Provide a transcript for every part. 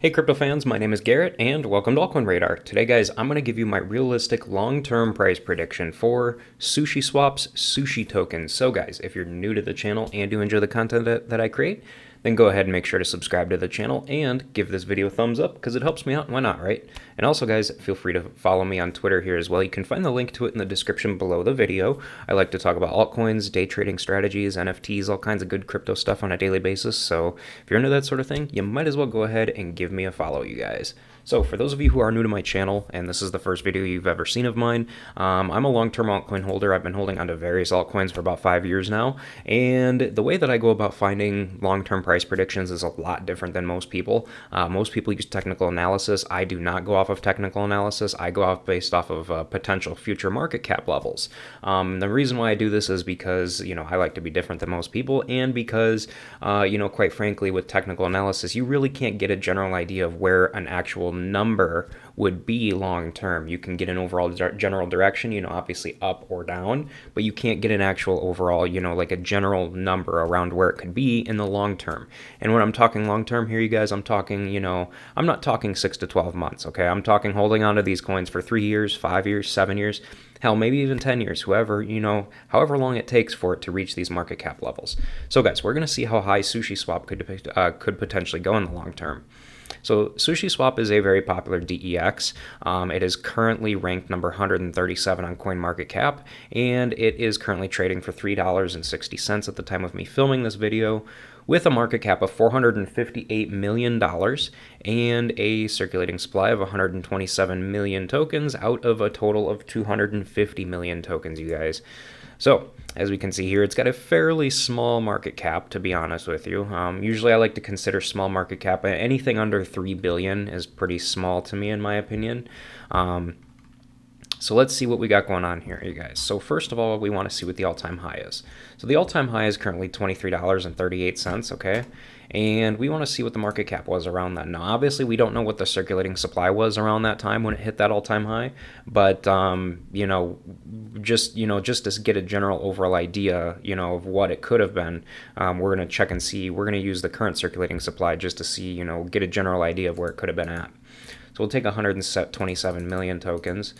Hey crypto fans, my name is Garrett and welcome to Altcoin Radar. Today guys, I'm going to give you my realistic long-term price prediction for Sushi Swap's Sushi tokens. So guys, if you're new to the channel and you enjoy the content that I create, then go ahead and make sure to subscribe to the channel and give this video a thumbs up because it helps me out. Why not, right? And also guys, feel free to follow me on Twitter here as well. You can find the link to it in the description below the video. I like to talk about altcoins, day trading strategies, NFTs, all kinds of good crypto stuff on a daily basis. So if you're into that sort of thing, you might as well go ahead and give me a follow, you guys. So for those of you who are new to my channel, and this is the first video you've ever seen of mine, I'm a long-term altcoin holder. I've been holding onto various altcoins for about 5 years now, and the way that I go about finding long-term price predictions is a lot different than most people. Most people use technical analysis. I do not go off of technical analysis. I go off based off of potential future market cap levels. The reason why I do this is because, I like to be different than most people, and because, quite frankly, with technical analysis, you really can't get a general idea of where an actual number would be long term. You can get an overall general direction, obviously up or down, but you can't get an actual overall, like a general number around where it could be in the long term. And when I'm talking long term here, you guys, I'm talking, I'm not talking 6 to 12 months, okay? I'm talking holding on to these coins for 3 years, 5 years, 7 years, hell, maybe even 10 years, however long it takes for it to reach these market cap levels. So guys, we're going to see how high Sushi Swap could potentially go in the long term. So Sushi Swap is a very popular DEX. It is currently ranked number 137 on CoinMarketCap, and it is currently trading for $3.60 at the time of me filming this video, with a market cap of $458 million and a circulating supply of 127 million tokens out of a total of 250 million tokens, you guys. So, as we can see here, it's got a fairly small market cap, to be honest with you. Usually I like to consider small market cap. Anything under 3 billion is pretty small to me, in my opinion. So let's see what we got going on here, you guys. So first of all, we want to see what the all-time high is. So the all-time high is currently $23.38, okay? And we want to see what the market cap was around that. Now, obviously, we don't know what the circulating supply was around that time when it hit that all-time high, but just to get a general overall idea, of what it could have been, we're going to check and see. We're going to use the current circulating supply just to see, get a general idea of where it could have been at. So we'll take 127 million tokens.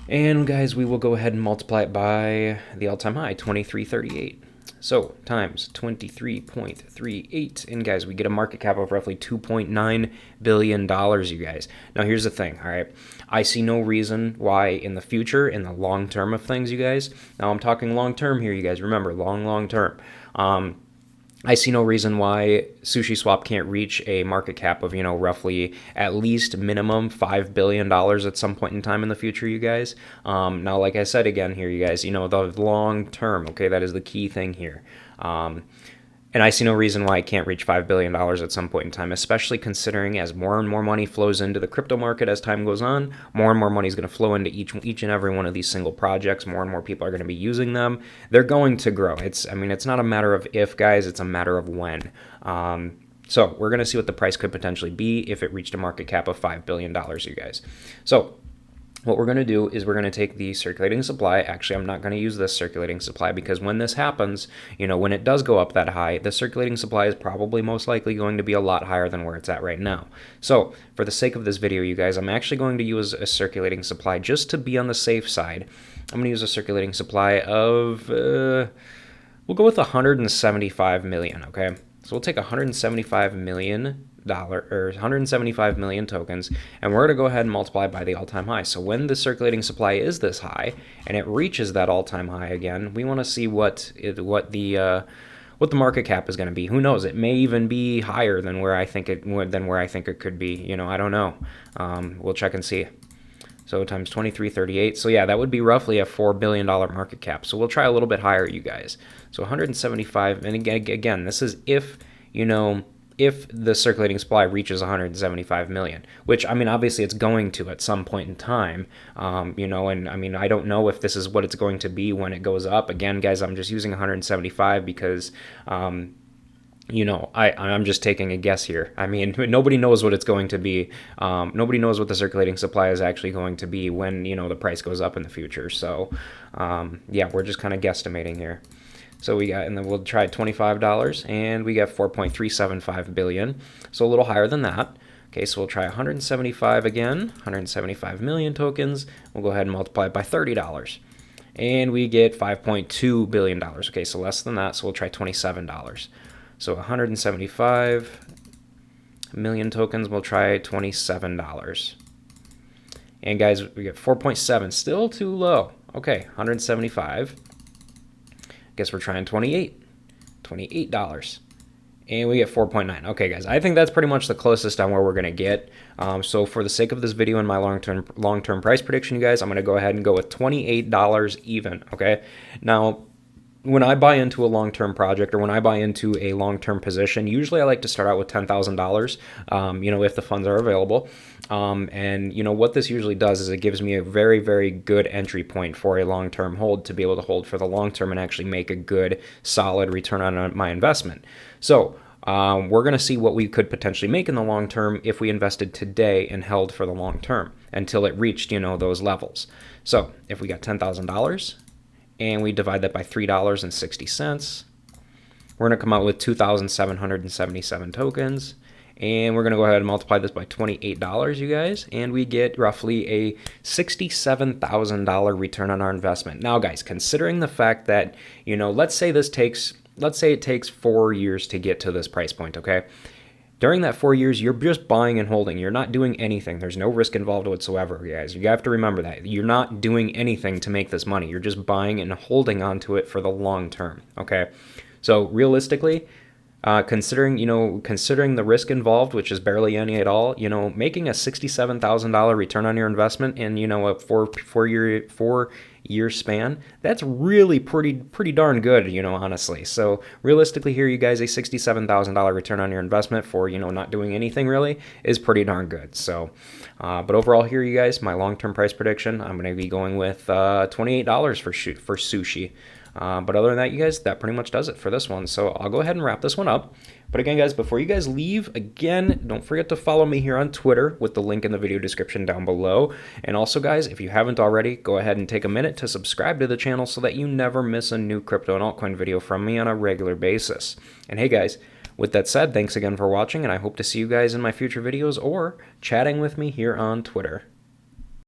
And guys, we will go ahead and multiply it by the all-time high, 2338. So times 23.38, and guys, we get a market cap of roughly $2.9 billion, you guys. Now here's the thing, all right? I see no reason why in the future, in the long term of things, you guys, now I'm talking long term here, you guys, remember, long term. I see no reason why Sushi Swap can't reach a market cap of, roughly at least minimum $5 billion at some point in time in the future, you guys. Now, like I said again here, you guys, the long term, okay, that is the key thing here. And I see no reason why it can't reach $5 billion at some point in time, especially considering as more and more money flows into the crypto market as time goes on, more and more money is going to flow into each and every one of these single projects. More and more people are going to be using them. They're going to grow. It's not a matter of if, guys, it's a matter of when. So we're going to see what the price could potentially be if it reached a market cap of $5 billion, you guys. So what we're going to do is we're going to take the circulating supply. Actually, I'm not going to use this circulating supply because when this happens, when it does go up that high, the circulating supply is probably most likely going to be a lot higher than where it's at right now. So for the sake of this video, you guys, I'm actually going to use a circulating supply just to be on the safe side. I'm going to use a circulating supply of, we'll go with 175 million, okay? So we'll take 175 million or 175 million tokens, and we're going to go ahead and multiply by the all-time high. So when the circulating supply is this high and it reaches that all-time high again, we want to see what the market cap is going to be. Who knows? It may even be higher than where I think it could be. I don't know. We'll check and see. So times 2338. So yeah, that would be roughly a $4 billion market cap. So we'll try a little bit higher, you guys. So 175, and again, this is if the circulating supply reaches 175 million, which, obviously it's going to at some point in time, and I don't know if this is what it's going to be when it goes up. Again, guys, I'm just using 175 because, I'm just taking a guess here. Nobody knows what it's going to be. Nobody knows what the circulating supply is actually going to be when, the price goes up in the future. So, yeah, we're just kind of guesstimating here. So we got, and then we'll try $25, and we got 4.375 billion. So a little higher than that. Okay, so we'll try 175 again, 175 million tokens. We'll go ahead and multiply it by $30. And we get $5.2 billion. Okay, so less than that, so we'll try $27. So 175 million tokens, we'll try $27. And guys, we get 4.7, still too low. Okay, 175. Guess we're trying $28. And we get 4.9. Okay, guys, I think that's pretty much the closest on where we're going to get. So for the sake of this video and my long-term price prediction, you guys, I'm going to go ahead and go with $28 even, okay? Now, when I buy into a long-term project or when I buy into a long-term position, usually I like to start out with $10,000, you know, if the funds are available. And, you know, what this usually does is it gives me a very, very good entry point for a long-term hold to be able to hold for the long term and actually make a good, solid return on my investment. So we're going to see what we could potentially make in the long term if we invested today and held for the long term until it reached, you know, those levels. So if we got $10,000 and we divide that by $3.60, we're going to come out with 2,777 tokens. And we're going to go ahead and multiply this by $28, you guys, and we get roughly a $67,000 return on our investment. Now, guys, considering the fact that, you know, let's say it takes 4 years to get to this price point, okay? During that 4 years, you're just buying and holding. You're not doing anything. There's no risk involved whatsoever, guys. You have to remember that. You're not doing anything to make this money. You're just buying and holding onto it for the long term, okay? So realistically, considering the risk involved, which is barely any at all, you know, making a $67,000 return on your investment in, you know, a four year span, that's really pretty darn good, you know, honestly. So realistically here, you guys, a $67,000 return on your investment for, you know, not doing anything really is pretty darn good. So, but overall here, you guys, my long-term price prediction, I'm going to be going with $28 for Sushi. But other than that, you guys, that pretty much does it for this one. So I'll go ahead and wrap this one up. But again, guys, before you guys leave, again, don't forget to follow me here on Twitter with the link in the video description down below. And also, guys, if you haven't already, go ahead and take a minute to subscribe to the channel so that you never miss a new crypto and altcoin video from me on a regular basis. And hey, guys, with that said, thanks again for watching, and I hope to see you guys in my future videos or chatting with me here on Twitter.